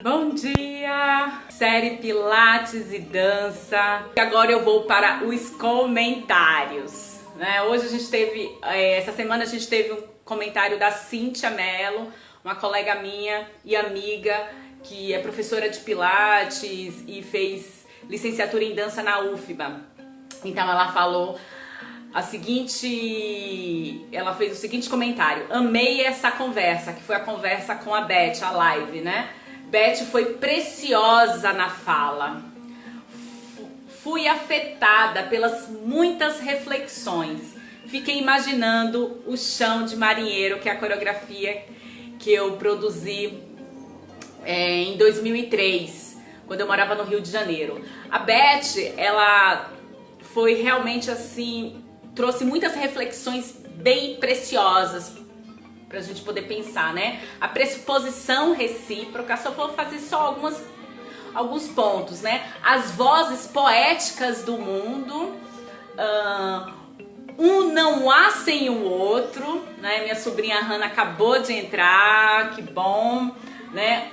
Bom dia! Série Pilates e Dança. Agora eu vou para os comentários, né? Hoje a gente teve, essa semana a gente teve um comentário da Cíntia Mello, uma colega minha e amiga que é professora de Pilates e fez licenciatura em dança na UFBA. Então ela falou ela fez o seguinte comentário: amei essa conversa, que foi a conversa com a Beth, a live, né? Beth foi preciosa na fala. Fui afetada pelas muitas reflexões. Fiquei imaginando o chão de marinheiro, que é a coreografia que eu produzi em 2003, quando eu morava no Rio de Janeiro. A Beth, ela foi realmente assim, trouxe muitas reflexões bem preciosas pra gente poder pensar, né? A pressuposição recíproca, só vou fazer só alguns pontos, né? As vozes poéticas do mundo, um não há sem o outro, né? Minha sobrinha Hannah acabou de entrar, que bom, né?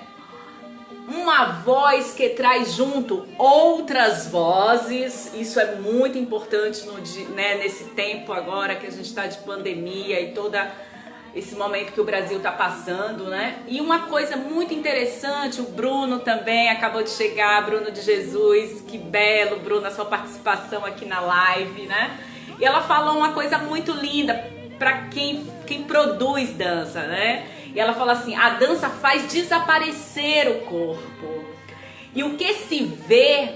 Uma voz que traz junto outras vozes, isso é muito importante nesse tempo agora que a gente está de pandemia e toda esse momento que o Brasil está passando, né? E uma coisa muito interessante, o Bruno também acabou de chegar, Bruno de Jesus, que belo, Bruno, a sua participação aqui na live, né? E ela falou uma coisa muito linda para quem produz dança, né? E ela fala assim: a dança faz desaparecer o corpo. E o que se vê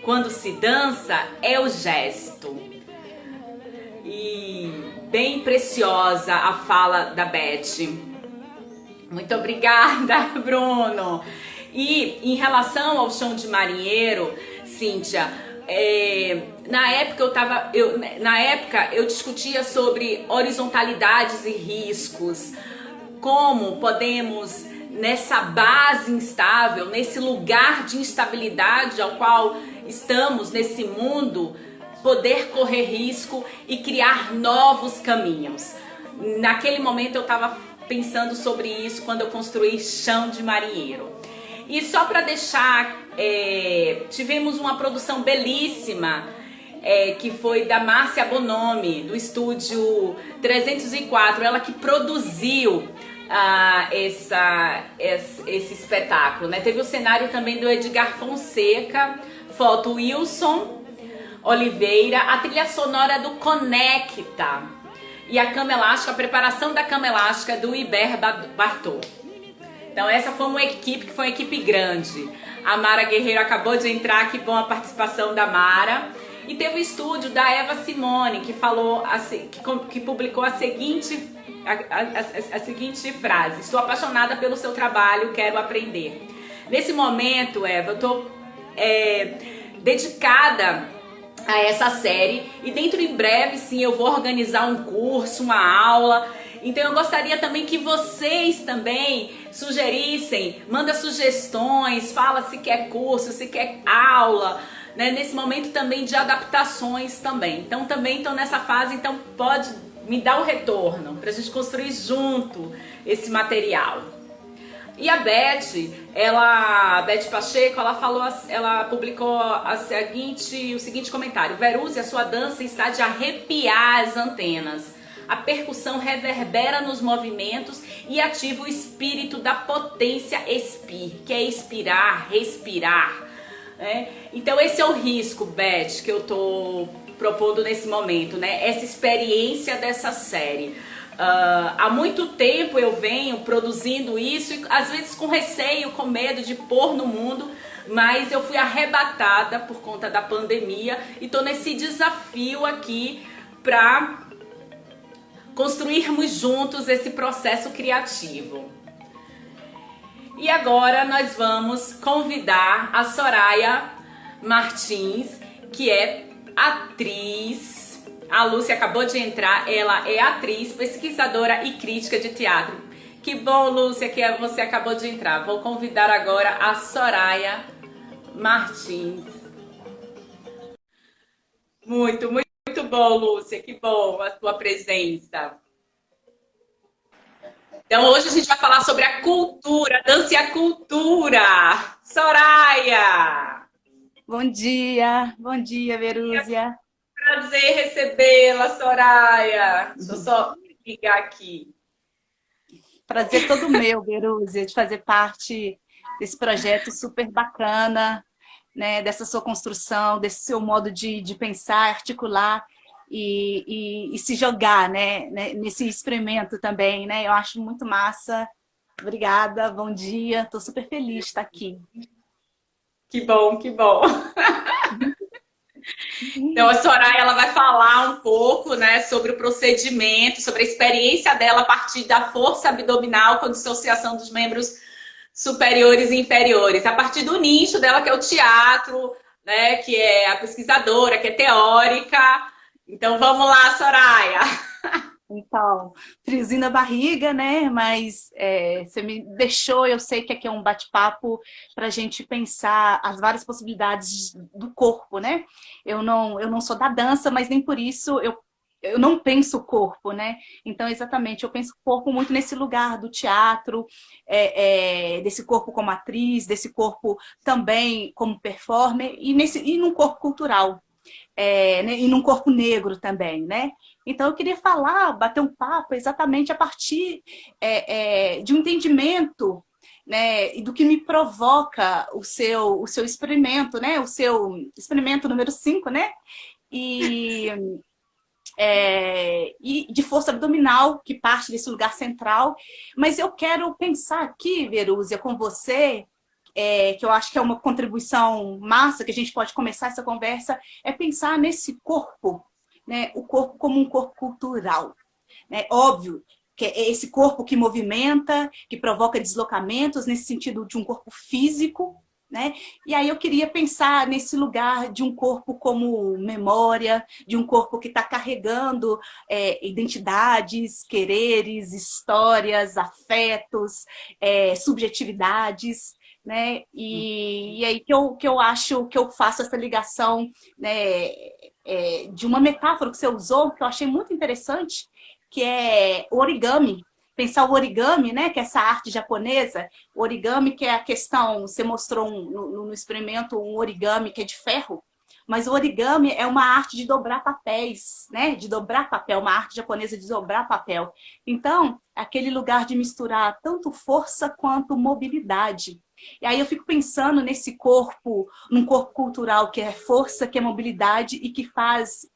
quando se dança é o gesto. E bem preciosa a fala da Beth. Muito obrigada, Bruno. E em relação ao chão de marinheiro, Cíntia, na época eu discutia sobre horizontalidades e riscos. Como podemos, nessa base instável, nesse lugar de instabilidade ao qual estamos nesse mundo, poder correr risco e criar novos caminhos. Naquele momento eu estava pensando sobre isso quando eu construí Chão de Marinheiro. E só para deixar, tivemos uma produção belíssima, que foi da Márcia Bonomi, do estúdio 304, ela que produziu esse espetáculo, né? Teve o cenário também do Edgar Fonseca, foto Wilson Oliveira, a trilha sonora do Conecta e a cama elástica, a preparação da cama elástica do Iber Bartô. Então essa foi uma equipe grande. A Mara Guerreiro acabou de entrar, que bom a participação da Mara. E teve o estúdio da Eva Simone, que falou que publicou a seguinte frase: estou apaixonada pelo seu trabalho, quero aprender. Nesse momento, Eva, eu estou dedicada a essa série e dentro em breve, sim, eu vou organizar um curso, uma aula. Então eu gostaria também que vocês também sugerissem, manda sugestões, fala se quer curso, se quer aula, né? Nesse momento também de adaptações também. Então também estou nessa fase, então pode me dar o retorno para a gente construir junto esse material. E a Beth Pacheco, ela publicou o seguinte comentário: Veruse, a sua dança está de arrepiar as antenas. A percussão reverbera nos movimentos e ativa o espírito da potência expir, que é expirar, respirar. Né? Então esse é o risco, Beth, que eu tô propondo nesse momento, né? Essa experiência dessa série. Há muito tempo eu venho produzindo isso, e às vezes com receio, com medo de pôr no mundo, mas eu fui arrebatada por conta da pandemia e tô nesse desafio aqui para construirmos juntos esse processo criativo. E agora nós vamos convidar a Soraya Martins, que é atriz. A Lúcia acabou de entrar, ela é atriz, pesquisadora e crítica de teatro. Que bom, Lúcia, que você acabou de entrar. Vou convidar agora a Soraya Martins. Muito bom, Lúcia, que bom a tua presença. Então hoje a gente vai falar sobre a cultura, a dança e a cultura. Soraya! Bom dia, Verúzia. Prazer recebê-la, Soraya. Deixa eu só ligar aqui. Prazer todo meu, Verúzia, de fazer parte desse projeto super bacana, né? Dessa sua construção, desse seu modo de pensar, articular e se jogar, né? Nesse experimento também, né? Eu acho muito massa. Obrigada, bom dia. Estou super feliz de estar aqui. Que bom, que bom. Então a Soraya ela vai falar um pouco, né, sobre o procedimento, sobre a experiência dela a partir da força abdominal com dissociação dos membros superiores e inferiores, a partir do nicho dela que é o teatro, né, que é a pesquisadora, que é teórica. Então vamos lá, Soraya. Então, friozinho na barriga, né? Mas você me deixou, eu sei que aqui é um bate-papo para a gente pensar as várias possibilidades do corpo, né? Eu não sou da dança, mas nem por isso eu não penso o corpo, né? Então, exatamente, eu penso o corpo muito nesse lugar do teatro, desse corpo como atriz, desse corpo também como performer, e num corpo cultural. Né, e num corpo negro também, né? Então eu queria falar, bater um papo exatamente a partir de um entendimento, né, e do que me provoca o seu experimento, né? O seu experimento número 5, né? E, e de força abdominal, que parte desse lugar central. Mas eu quero pensar aqui, Verúzia, com você, que eu acho que é uma contribuição massa, que a gente pode começar essa conversa, é pensar nesse corpo, né? O corpo como um corpo cultural. Né? Óbvio que é esse corpo que movimenta, que provoca deslocamentos, nesse sentido de um corpo físico, né? E aí eu queria pensar nesse lugar de um corpo como memória, de um corpo que está carregando identidades, quereres, histórias, afetos, subjetividades, né? E aí que eu acho que eu faço essa ligação, né, de uma metáfora que você usou, que eu achei muito interessante, que é o origami. Pensar o origami, né, que é essa arte japonesa, o origami que é a questão, você mostrou no experimento um origami que é de ferro, mas o origami é uma arte de dobrar papéis, né? De dobrar papel, uma arte japonesa de dobrar papel. Então, aquele lugar de misturar tanto força quanto mobilidade. E aí eu fico pensando nesse corpo, num corpo cultural que é força, que é mobilidade e que faz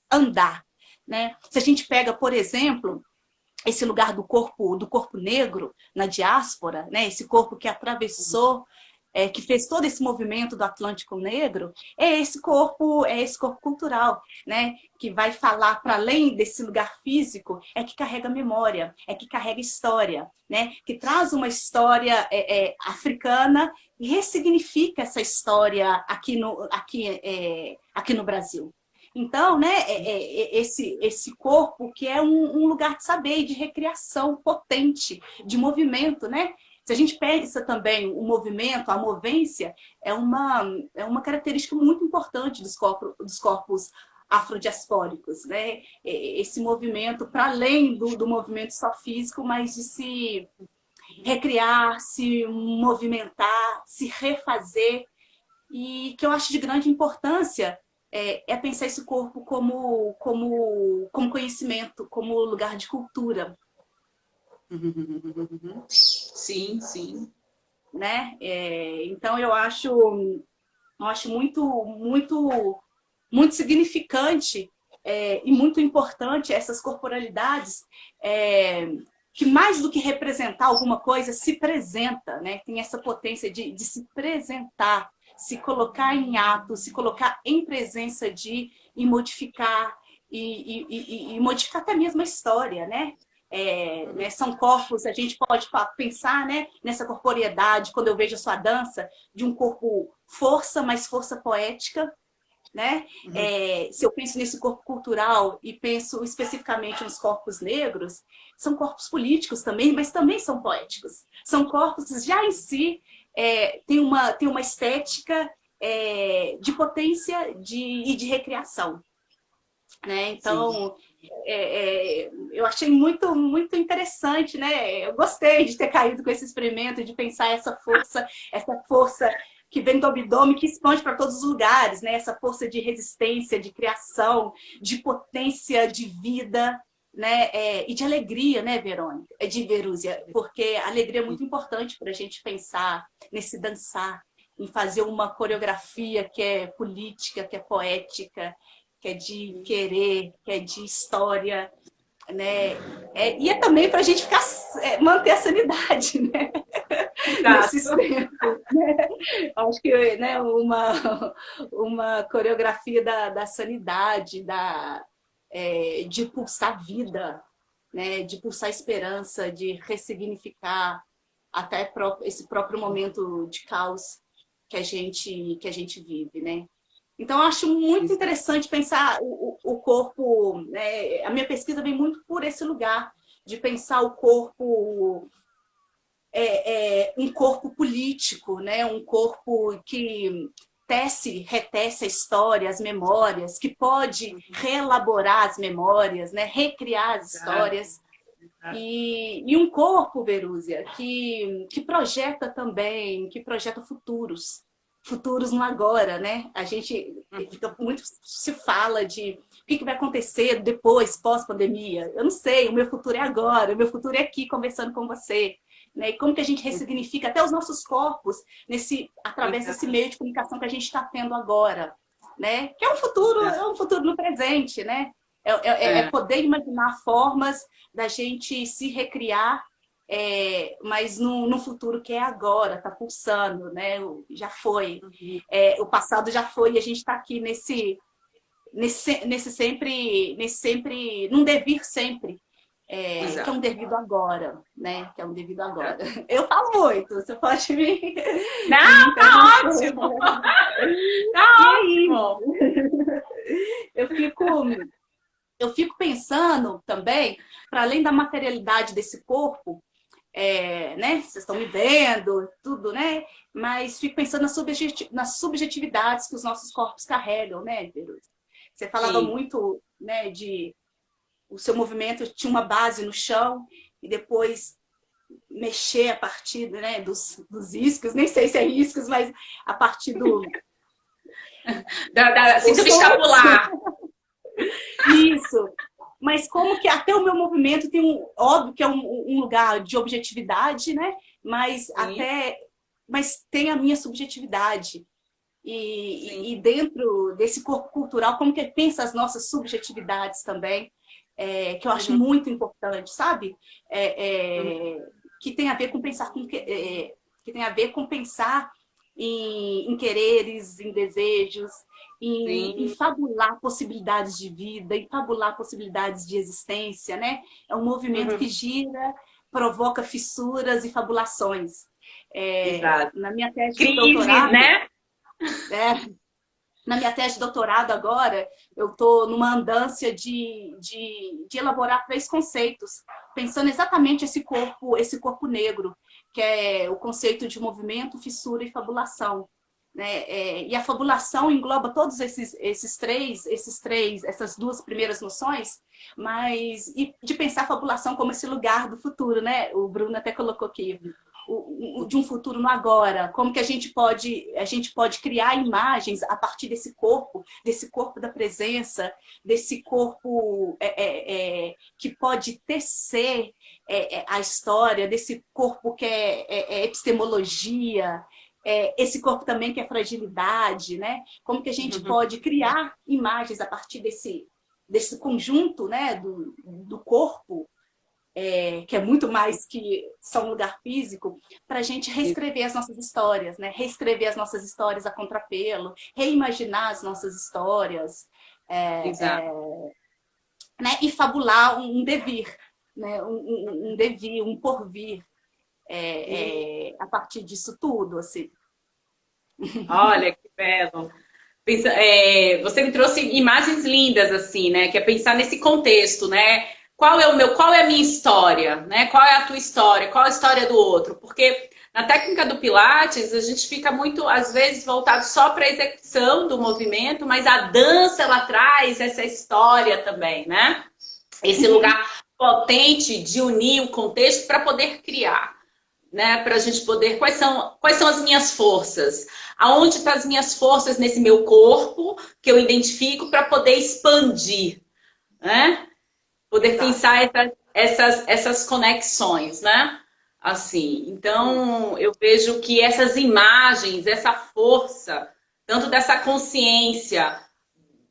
andar, né? Se a gente pega, por exemplo, esse lugar do corpo negro na diáspora, né? Esse corpo que atravessou, que fez todo esse movimento do Atlântico Negro, é esse corpo cultural, né? Que vai falar para além desse lugar físico, é que carrega memória, é que carrega história, né? Que traz uma história africana e ressignifica essa história aqui no Brasil. Então, né, esse corpo que é um lugar de saber e de recriação potente, de movimento, né? Se a gente pensa também o movimento, a movência, é uma característica muito importante dos corpos afrodiaspóricos, né? Esse movimento, para além do movimento só físico, mas de se recriar, se movimentar, se refazer, e que eu acho de grande importância pensar esse corpo como conhecimento, como lugar de cultura. Sim, sim. Né? Então eu acho muito, muito, muito significante e muito importante essas corporalidades que mais do que representar alguma coisa, se apresenta, né? Tem essa potência de se apresentar, se colocar em ato, se colocar em presença e modificar, e modificar até mesmo a história, né? Né? São corpos, a gente pode pensar, né, nessa corporeidade, quando eu vejo a sua dança, de um corpo força, mas força poética, né? Se eu penso nesse corpo cultural e penso especificamente nos corpos negros, são corpos políticos também, mas também são poéticos. São corpos já em si tem uma estética de potência e de recriação. né? Sim. Então, eu achei muito interessante, né? Eu gostei de ter caído com esse experimento, de pensar essa força que vem do abdômen, que expande para todos os lugares, né? Essa força de resistência, de criação, de potência de vida, né? E de alegria, né, Verônica? De Verúzia, porque a alegria é muito importante para a gente pensar nesse dançar, em fazer uma coreografia que é política, que é poética, que é de querer, que é de história, né? E é também para a gente manter a sanidade, né? Nesses Exato. tempos, né? Acho que, né, uma coreografia da sanidade, de pulsar vida, né? De pulsar esperança, de ressignificar até esse próprio momento de caos que a gente vive, né? Então, eu acho muito interessante pensar o corpo, né? A minha pesquisa vem muito por esse lugar, de pensar o corpo, um corpo político, né? Um corpo que retece a história, as memórias, que pode reelaborar as memórias, né? Recriar as histórias. E um corpo, Verúzia, que projeta também, que projeta futuros no agora, né? A gente muito se fala de o que vai acontecer depois, pós-pandemia. Eu não sei, o meu futuro é agora, o meu futuro é aqui, conversando com você. Né? E como que a gente ressignifica até os nossos corpos através desse meio de comunicação que a gente está tendo agora, né? Que é um futuro no presente, né? É poder imaginar formas da gente se recriar, mas no futuro que é agora, está pulsando, né? Já foi. O passado já foi e a gente está aqui nesse sempre, num devir sempre, que é um devido agora, né? Que é um devido agora. Eu falo muito, você pode Não, tá ótimo! Tá E aí, ótimo! eu fico pensando também, para além da materialidade desse corpo, né? Vocês estão me vendo, tudo, né? Mas fico pensando nas subjetividades que os nossos corpos carregam, né, Verus? Você falava Sim. muito, né, de o seu movimento tinha uma base no chão e depois mexer a partir, né, dos iscos, nem sei se é iscos, mas a partir Da cintura sons. escapular. Isso. Mas como que até o meu movimento tem óbvio que é um lugar de objetividade, né? Mas tem a minha subjetividade. E dentro desse corpo cultural, como que pensa as nossas subjetividades também, que eu acho muito importante, sabe? Que tem a ver com pensar que tem a ver com pensar em quereres, em desejos, em fabular possibilidades de vida, em fabular possibilidades de existência, né? É um movimento que gira, provoca fissuras e fabulações. Exato. Na minha tese de Crises, doutorado, né? Na minha tese de doutorado agora, eu estou numa andância de elaborar 3 conceitos, pensando exatamente esse corpo negro, que é o conceito de movimento, fissura e fabulação. Né? E a fabulação engloba todos essas 2 primeiras noções, e de pensar a fabulação como esse lugar do futuro, né? O Bruno até colocou aqui, de um futuro no agora, como que a gente pode criar imagens a partir desse corpo da presença, desse corpo que pode tecer a história, desse corpo que é epistemologia, esse corpo também que é fragilidade, né? Como que a gente pode criar imagens a partir desse conjunto, né? do corpo, que é muito mais que só um lugar físico, para a gente reescrever as nossas histórias, né? Reescrever as nossas histórias a contrapelo, reimaginar as nossas histórias, né? E fabular um devir, né? Um devir, um porvir, a partir disso tudo, assim. Olha, que belo. Você me trouxe imagens lindas, assim, né? Que é pensar nesse contexto, né? qual é a minha história, né? Qual é a tua história? Qual é a história do outro? Porque na técnica do Pilates, a gente fica muito, às vezes, voltado só para a execução do movimento, mas a dança, ela traz essa história também, né? Esse lugar potente de unir o contexto para poder criar, né? Para a gente poder... Quais são as minhas forças? Aonde estão as minhas forças nesse meu corpo que eu identifico para poder expandir, né? Poder pensar essas conexões, né? Assim, então eu vejo que essas imagens, essa força, tanto dessa consciência,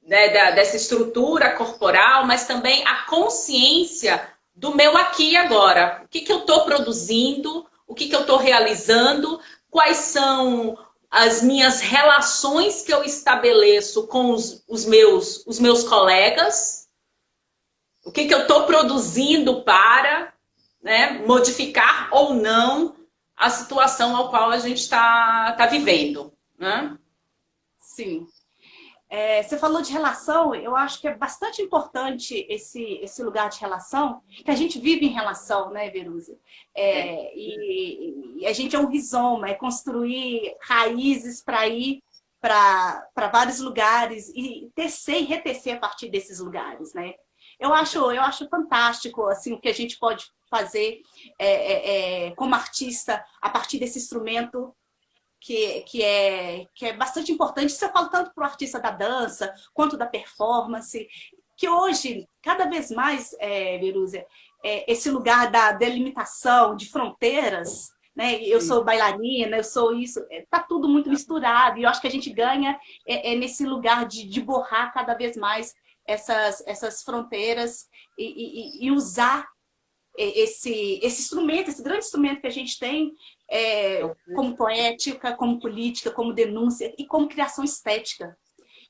né, dessa estrutura corporal, mas também a consciência do meu aqui e agora. O que eu estou produzindo, o que eu estou realizando, quais são as minhas relações que eu estabeleço com os meus colegas, o que eu estou produzindo para, né, modificar ou não a situação ao qual a gente está vivendo, né? Sim. Você falou de relação, eu acho que é bastante importante esse lugar de relação, que a gente vive em relação, né, Veruza? E a gente é um rizoma, é construir raízes para ir para vários lugares e tecer e retecer a partir desses lugares, né? Eu acho fantástico assim, o que a gente pode fazer como artista a partir desse instrumento que é bastante importante. Isso eu falo tanto para o artista da dança, quanto da performance, que hoje, cada vez mais, Veruza, esse lugar da delimitação de fronteiras, né? Eu sou bailarina, eu sou isso, está tudo muito misturado, e eu acho que a gente ganha nesse lugar de borrar cada vez mais essas fronteiras e usar esse instrumento, esse grande instrumento que a gente tem, como poética, como política, como denúncia e como criação estética.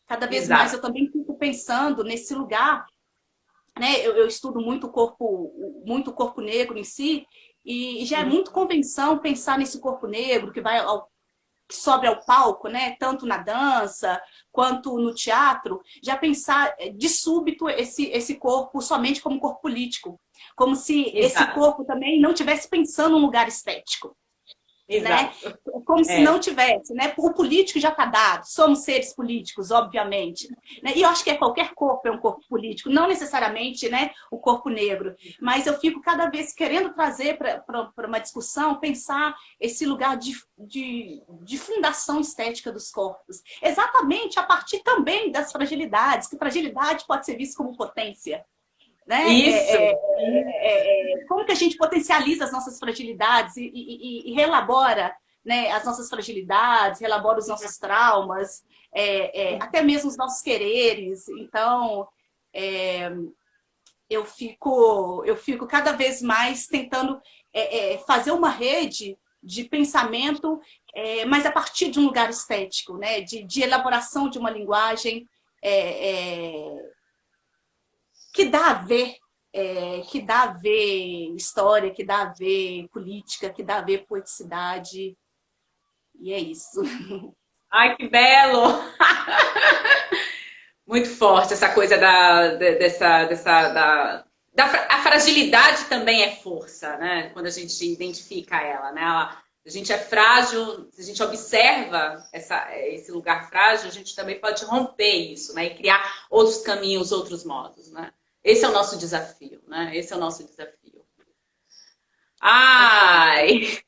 Cada vez mais eu também fico pensando nesse lugar, né? Eu estudo muito o corpo negro em si, e já é muito convenção pensar nesse corpo negro que sobe ao palco, né? Tanto na dança quanto no teatro, já pensar de súbito esse corpo somente como corpo político, como se esse corpo também não estivesse pensando num lugar estético. Né? Como se não tivesse, né? O político já está dado, somos seres políticos, obviamente. Né? E eu acho que qualquer corpo é um corpo político, não necessariamente, né, o corpo negro. Mas eu fico cada vez querendo trazer para uma discussão, pensar esse lugar de fundação estética dos corpos. Exatamente a partir também das fragilidades, que fragilidade pode ser vista como potência. Né? Isso. Como que a gente potencializa as nossas fragilidades e reelabora, né, as nossas fragilidades, reelabora os nossos traumas, até mesmo os nossos quereres. Então, eu fico cada vez mais tentando fazer uma rede de pensamento, mas a partir de um lugar estético, né, de elaboração de uma linguagem que dá a ver história, que dá a ver política, que dá a ver poeticidade. E é isso. Ai, que belo! Muito forte essa coisa a fragilidade também é força, né? Quando a gente identifica ela, né? A gente é frágil, se a gente observa esse lugar frágil, a gente também pode romper isso, né? E criar outros caminhos, outros modos, né? Esse é o nosso desafio, né? Esse é o nosso desafio. Ai!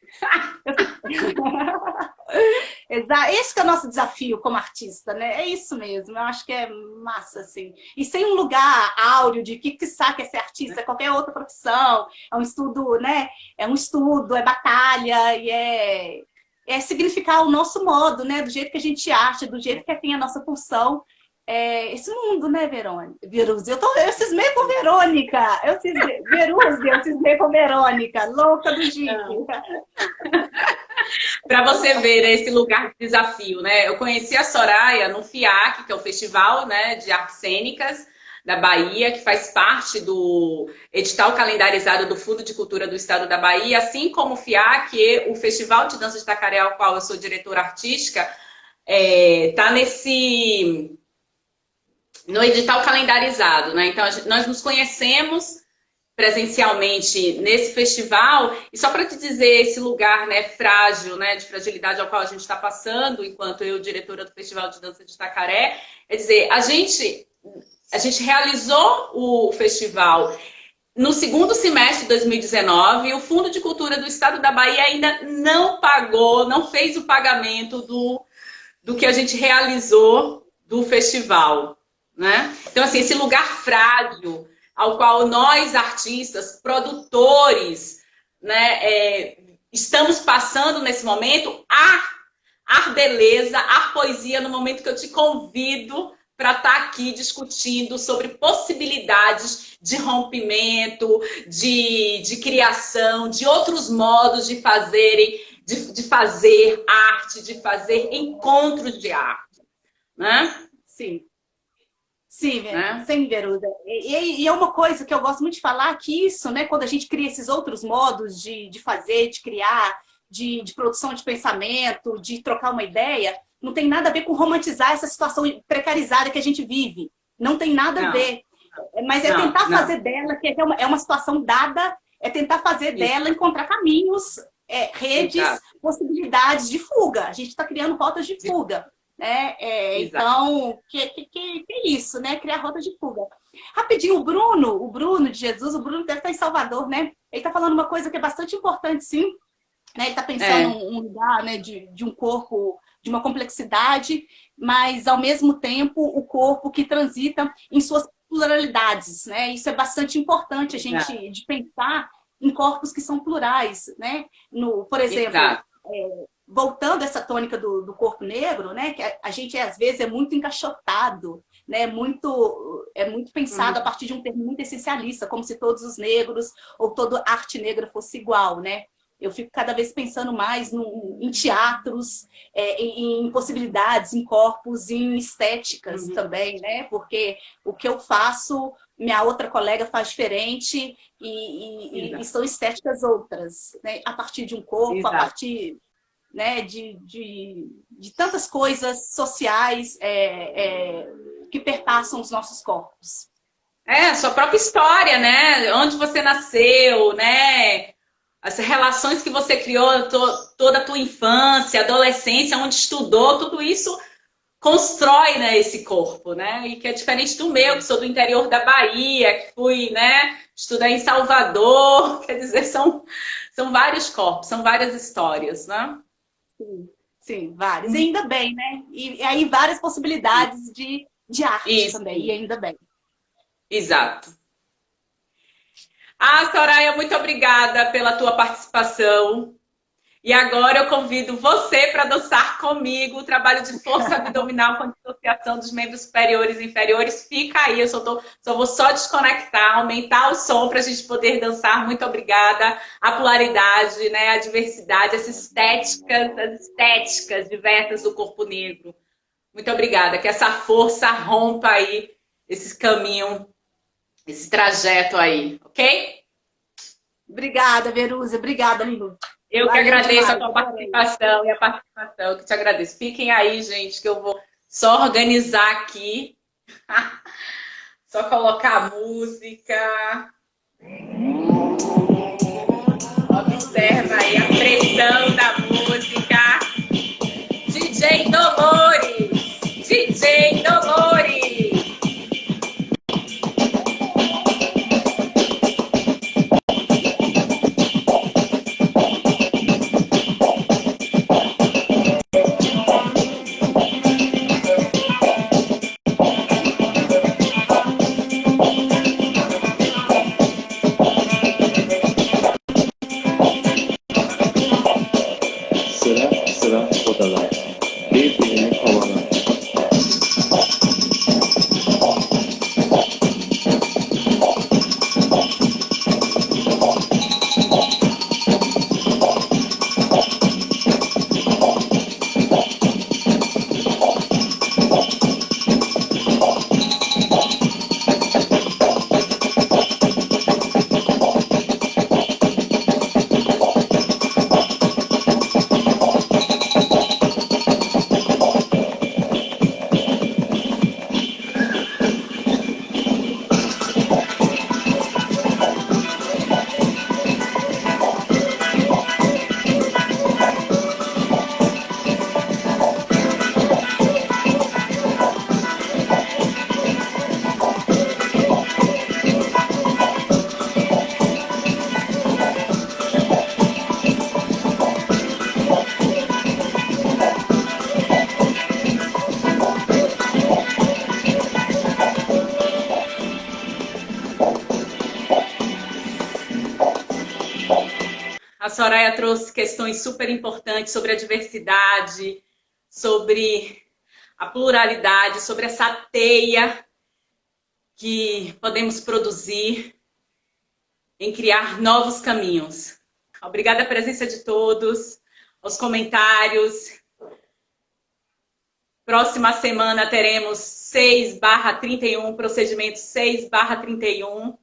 Esse que é o nosso desafio como artista, né? É isso mesmo, eu acho que é massa, assim. E sem um lugar áureo de que saca é ser artista, qualquer outra profissão, é um estudo, né? É um estudo, é batalha, e é significar o nosso modo, né? Do jeito que a gente acha, do jeito que tem a nossa pulsão. Esse mundo, né, Verônica? Veruza, eu cismei com Verônica. Veruza, eu cismei com Verônica, louca do Gico. Para você ver, né, esse lugar de desafio, né? Eu conheci a Soraya no FIAC, que é o Festival, né, de Artes Cênicas da Bahia, que faz parte do edital calendarizado do Fundo de Cultura do Estado da Bahia, assim como o FIAC e o Festival de Dança de Itacaré, ao qual eu sou diretora artística, tá no edital calendarizado, né? Então, nós nos conhecemos presencialmente nesse festival, e só para te dizer esse lugar, né, frágil, né, de fragilidade ao qual a gente está passando, enquanto eu, diretora do Festival de Dança de Itacaré, é dizer, a gente realizou o festival no segundo semestre de 2019, e o Fundo de Cultura do Estado da Bahia ainda não pagou, não fez o pagamento do que a gente realizou do festival, né? Então, assim, esse lugar frágil ao qual nós, artistas, produtores, né, estamos passando nesse momento, a beleza, a poesia, no momento que eu te convido para estar aqui discutindo sobre possibilidades de rompimento, de criação, de outros modos de de fazer arte, de fazer encontros de arte, né? Sim. Sim, sem Veruda. E é uma coisa que eu gosto muito de falar, que isso, né, quando a gente cria esses outros modos de fazer, de criar, de produção de pensamento, de trocar uma ideia, não tem nada a ver com romantizar essa situação precarizada que a gente vive. Não tem nada a ver. Mas é tentar fazer dela, que é uma situação dada, é tentar fazer dela, encontrar caminhos, redes, possibilidades de fuga. A gente está criando rotas de fuga. Então, que é isso, né? Criar rota de fuga. Rapidinho, o Bruno de Jesus, o Bruno deve estar em Salvador, né? Ele está falando uma coisa que é bastante importante, sim. Né? Ele está pensando em um lugar, né, de um corpo, de uma complexidade, mas, ao mesmo tempo, o corpo que transita em suas pluralidades, né? Isso é bastante importante, a gente de pensar em corpos que são plurais, né? Por exemplo, voltando a essa tônica do corpo negro, né, que a gente às vezes é muito encaixotado, né, muito pensado a partir de um termo muito essencialista, como se todos os negros ou toda arte negra fosse igual, né? Eu fico cada vez pensando mais em teatros, em possibilidades, em corpos, em estéticas também, né? Porque o que eu faço, minha outra colega faz diferente e são estéticas outras, né? A partir de um corpo, a partir, né, de tantas coisas sociais que perpassam os nossos corpos. A sua própria história, né? Onde você nasceu, né? As relações que você criou toda a tua infância, adolescência, onde estudou, tudo isso constrói, né, esse corpo, né? E que é diferente do meu, que sou do interior da Bahia, que fui, né, estudar em Salvador. Quer dizer, são vários corpos, são várias histórias, né? Sim, vários. E ainda bem, né? E aí várias possibilidades de arte também, e ainda bem. Exato. Soraya, muito obrigada pela tua participação. E agora eu convido você para dançar comigo o trabalho de força abdominal com dissociação dos membros superiores e inferiores. Fica aí, eu só vou desconectar, aumentar o som para a gente poder dançar. Muito obrigada. A pluralidade, né, a diversidade, as estéticas diversas do corpo negro. Muito obrigada. Que essa força rompa aí esse caminho, esse trajeto aí, ok? Obrigada, Veruza. Obrigada, Lilu. Eu que agradeço a tua participação e a participação, que te agradeço. Fiquem aí, gente, que eu vou só organizar aqui. Só colocar a música. Observa aí a pressão da música. DJ Dolores! DJ Dolores! A Soraya trouxe questões super importantes sobre a diversidade, sobre a pluralidade, sobre essa teia que podemos produzir em criar novos caminhos. Obrigada a presença de todos, aos comentários. Próxima semana teremos 6/31, procedimento 6/31.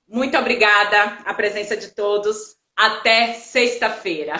Muito obrigada a presença de todos. Até sexta-feira.